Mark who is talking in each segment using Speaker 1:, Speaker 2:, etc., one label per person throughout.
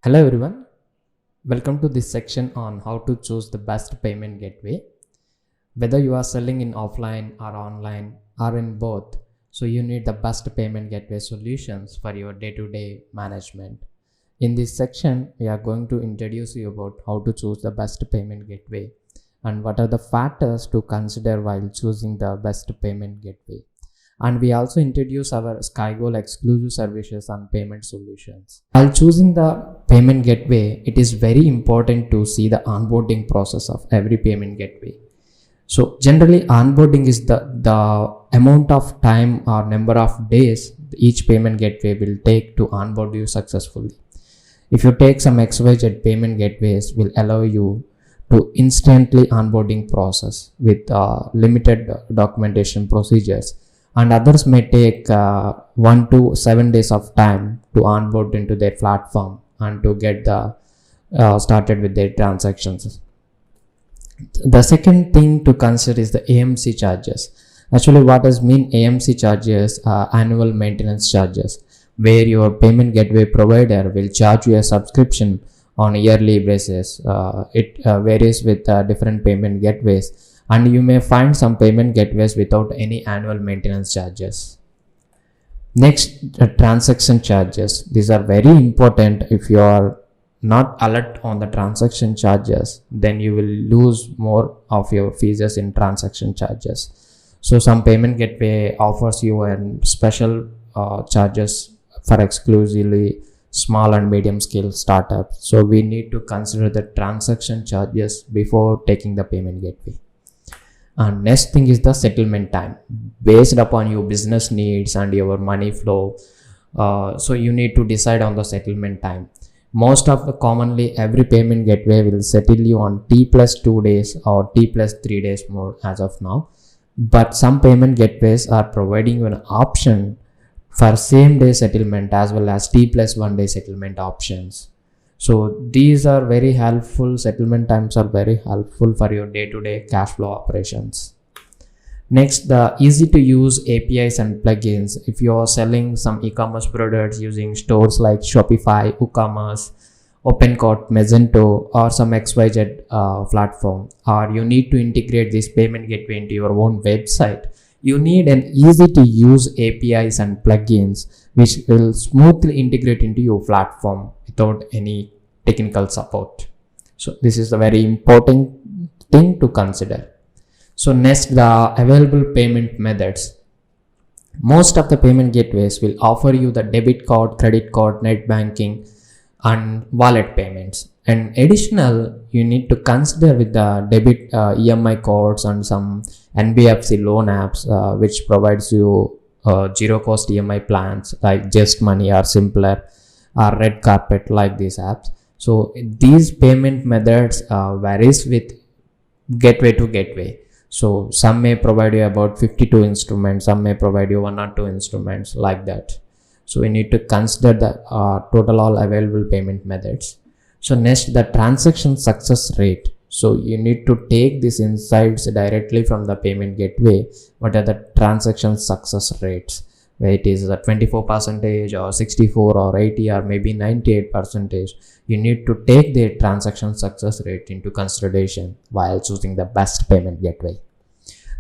Speaker 1: Hello everyone, welcome to this section on how to choose the best payment gateway. Whether you are selling in offline or online or in both, so you need the best payment gateway solutions for your day-to-day management. In this section, we are going to introduce you about how to choose the best payment gateway and what are the factors to consider while choosing the best payment gateway. And we also introduce our SkyGoal exclusive services and payment solutions. While choosing the payment gateway, it is very important to see the onboarding process of every payment gateway. So generally onboarding is the amount of time or number of days each payment gateway will take to onboard you successfully. If you take some XYZ payment gateways will allow you to instantly onboarding process with limited documentation procedures, and others may take 1 to 7 days of time to onboard into their platform and to get started with their transactions. The second thing to consider is the AMC charges. Actually, what does mean AMC charges? Annual maintenance charges, where your payment gateway provider will charge you a subscription on a yearly basis. It varies with different payment gateways, and you may find some payment gateways without any annual maintenance charges. Next, transaction charges. These are very important. If you are not alert on the transaction charges, then you will lose more of your fees in transaction charges. So some payment gateway offers you a special charges for exclusively small and medium scale startups. So we need to consider the transaction charges before taking the payment gateway. And next thing is the settlement time, based upon your business needs and your money flow. So you need to decide on the settlement time. Most of the commonly every payment gateway will settle you on T+2 days or T+3 days more as of now. But some payment gateways are providing you an option for same day settlement as well as T+1 day settlement options. So these are very helpful. Settlement times are very helpful for your day-to-day cash flow operations. Next, the easy to use APIs and plugins. If you are selling some e-commerce products using stores like Shopify, WooCommerce, OpenCart, Magento, or some XYZ platform, or you need to integrate this payment gateway into your own website, you need an easy to use APIs and plugins which will smoothly integrate into your platform without any technical support. So this is a very important thing to consider. So next, the available payment methods. Most of the payment gateways will offer you the debit card, credit card, net banking, and wallet payments. And additional, you need to consider with the debit EMI cards and some NBFC loan apps which provides you zero cost EMI plans like Just Money or Simpler or Red Carpet, like these apps. So these payment methods varies with gateway to gateway. So some may provide you about 52 instruments, some may provide you 1 or 2 instruments, like that. So we need to consider the total all available payment methods. So next, the transaction success rate. So you need to take these insights directly from the payment gateway. What are the transaction success rates? Where it is a 24% or 64 or 80 or maybe 98%. You need to take the transaction success rate into consideration while choosing the best payment gateway.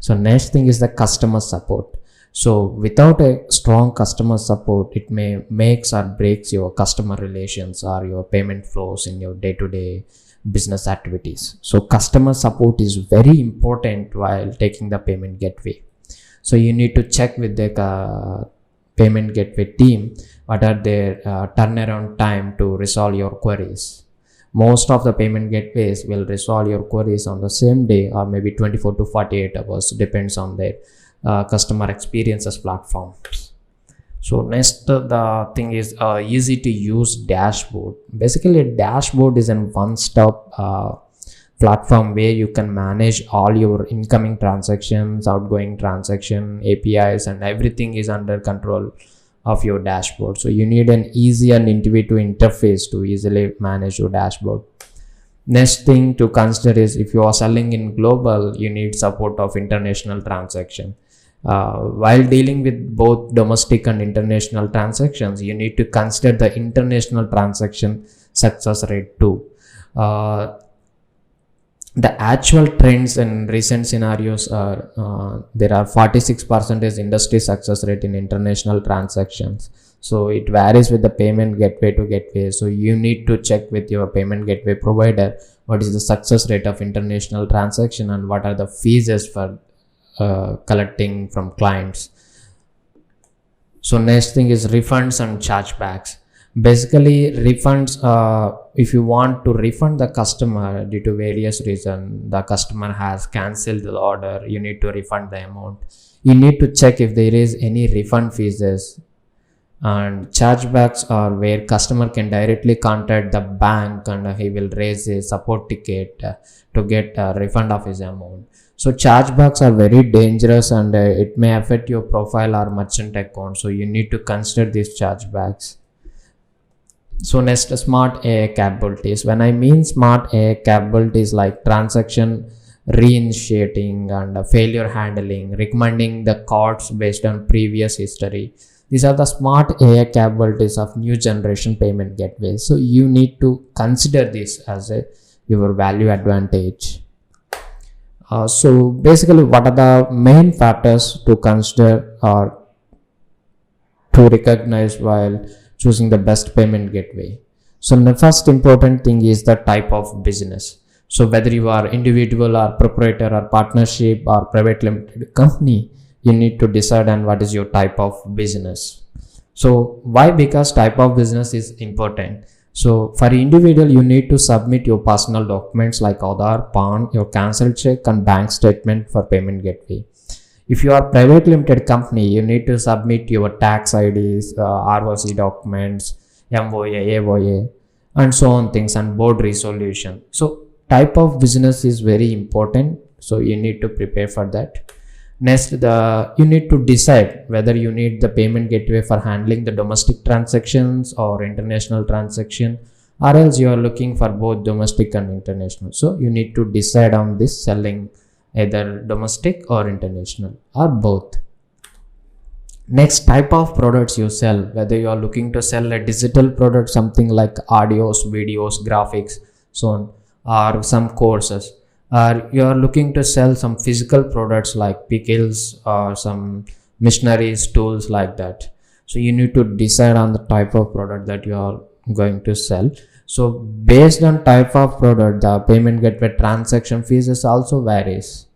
Speaker 1: So next thing is the customer support. So without a strong customer support, it may makes or breaks your customer relations or your payment flows in your day-to-day business activities. So customer support is very important while taking the payment gateway. So you need to check with the payment gateway team what are their turnaround time to resolve your queries. Most of the payment gateways will resolve your queries on the same day or maybe 24 to 48 hours, depends on their customer experiences platform. So next, the thing is easy to use dashboard. Basically, a dashboard is a one-stop platform where you can manage all your incoming transactions, outgoing transaction, APIs, and everything is under control of your dashboard. So you need an easy and intuitive interface to easily manage your dashboard. Next thing to consider is if you are selling in global, you need support of international transaction. While dealing with both domestic and international transactions, you need to consider the international transaction success rate too. Uh, the actual trends in recent scenarios are there are 46% industry success rate in international transactions. So it varies with the payment gateway to gateway. So you need to check with your payment gateway provider what is the success rate of international transaction and what are the fees for collecting from clients. So next thing is refunds and chargebacks. Basically refunds, if you want to refund the customer due to various reasons, the customer has cancelled the order, you need to refund the amount. You need to check if there is any refund fees. And chargebacks are where customer can directly contact the bank and he will raise a support ticket to get a refund of his amount. So chargebacks are very dangerous and it may affect your profile or merchant account. So you need to consider these chargebacks. So next, smart AI capabilities. When I mean smart AI capabilities like transaction reinitiating and failure handling, recommending the cards based on previous history. These are the smart AI capabilities of new generation payment gateways. So you need to consider this as your value advantage. So basically, what are the main factors to consider or to recognize while choosing the best payment gateway? So the first important thing is the type of business. So whether you are individual or proprietor or partnership or private limited company, you need to decide on what is your type of business. So why? Because type of business is important. So for individual, you need to submit your personal documents like Aadhaar, PAN, your cancel check and bank statement for payment gateway. If you are private limited company, you need to submit your tax IDs, ROC documents, MOA, AOA, and so on things, and board resolution. So type of business is very important. So you need to prepare for that. Next, you need to decide whether you need the payment gateway for handling the domestic transactions or international transaction, or else you are looking for both domestic and international. So you need to decide on this, selling either domestic or international or both. Next, type of products you sell, whether you are looking to sell a digital product, something like audios, videos, graphics, so on, or some courses, or you are looking to sell some physical products like pickles or some missionaries, tools like that. So you need to decide on the type of product that you are going to sell. So based on type of product, the payment gateway transaction fees also varies.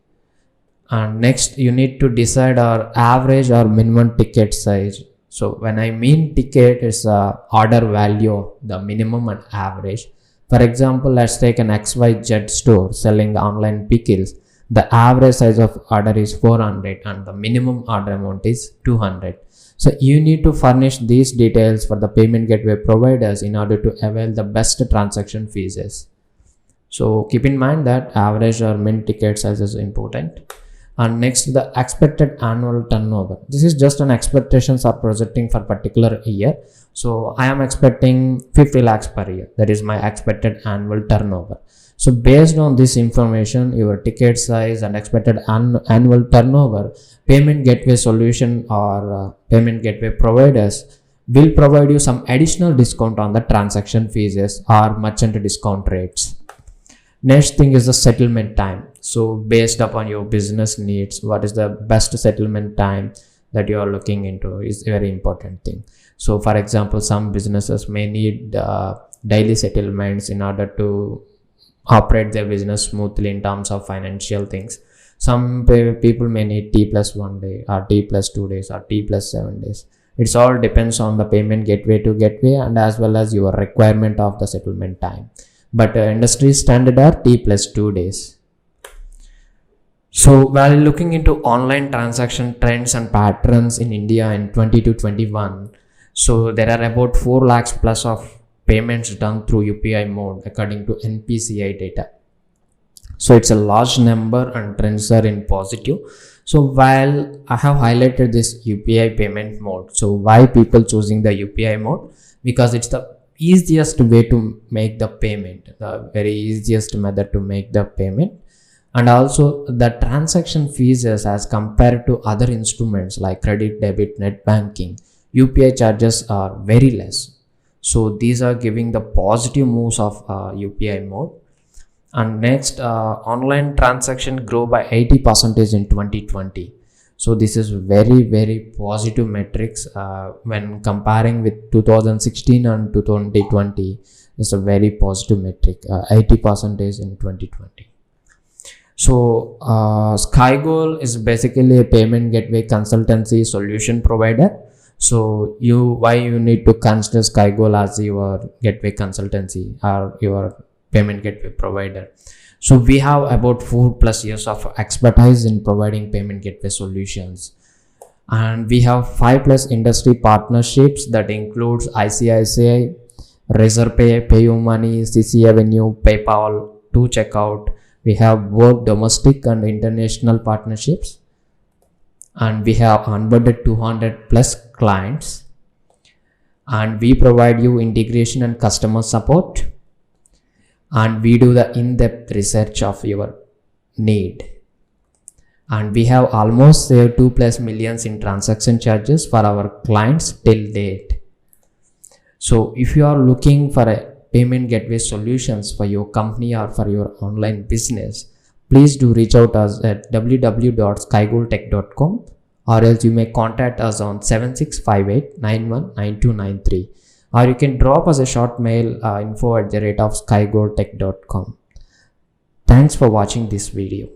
Speaker 1: And next, you need to decide our average or minimum ticket size. So when I mean ticket, is order value, the minimum and average. For example, let's take an XYZ store selling online pickles. The average size of order is 400 and the minimum order amount is 200. So you need to furnish these details for the payment gateway providers in order to avail the best transaction fees. So keep in mind that average or min ticket size is important. And next, the expected annual turnover. This is just an expectations are projecting for particular year. So I am expecting 50 lakhs per year. That is my expected annual turnover. So based on this information, your ticket size and expected annual turnover, payment gateway solution or payment gateway providers will provide you some additional discount on the transaction fees or merchant discount rates. Next thing is the settlement time. So based upon your business needs, what is the best settlement time that you are looking into is a very important thing. So for example, some businesses may need daily settlements in order to operate their business smoothly in terms of financial things. Some people may need T plus 1 day or T plus 2 days or T plus 7 days. It's all depends on the payment gateway to gateway and as well as your requirement of the settlement time. But industry standard are T plus 2 days. So while looking into online transaction trends and patterns in India in 20 to 21, so there are about 4 lakhs plus of payments done through UPI mode according to NPCI data. So it's a large number and trends are in positive. So while I have highlighted this UPI payment mode, so why people choosing the UPI mode? Because it's the easiest way to make the payment, the very easiest method to make the payment. And also the transaction fees is as compared to other instruments like credit, debit, net banking, UPI charges are very less. So these are giving the positive moves of UPI mode. And next, online transaction grow by 80% in 2020. So this is very positive metrics when comparing with 2016 and 2020. It's a very positive metric, 80% in 2020. So SkyGoal is basically a payment gateway consultancy solution provider. So why you need to consider SkyGoal as your gateway consultancy or your payment gateway provider? So we have about 4+ years of expertise in providing payment gateway solutions, and we have 5+ industry partnerships that includes ICICI, Razorpay, PayUmoney, CC Avenue, PayPal, 2Checkout. We have both domestic and international partnerships, and we have onboarded 200+ clients, and we provide you integration and customer support, and we do the in-depth research of your need, and we have almost saved 2+ millions in transaction charges for our clients till date. So if you are looking for a payment gateway solutions for your company or for your online business, please do reach out us at www.skygoaltech.com, or else you may contact us on 7658919293, or you can drop us a short mail info@skygoaltech.com. Thanks for watching this video.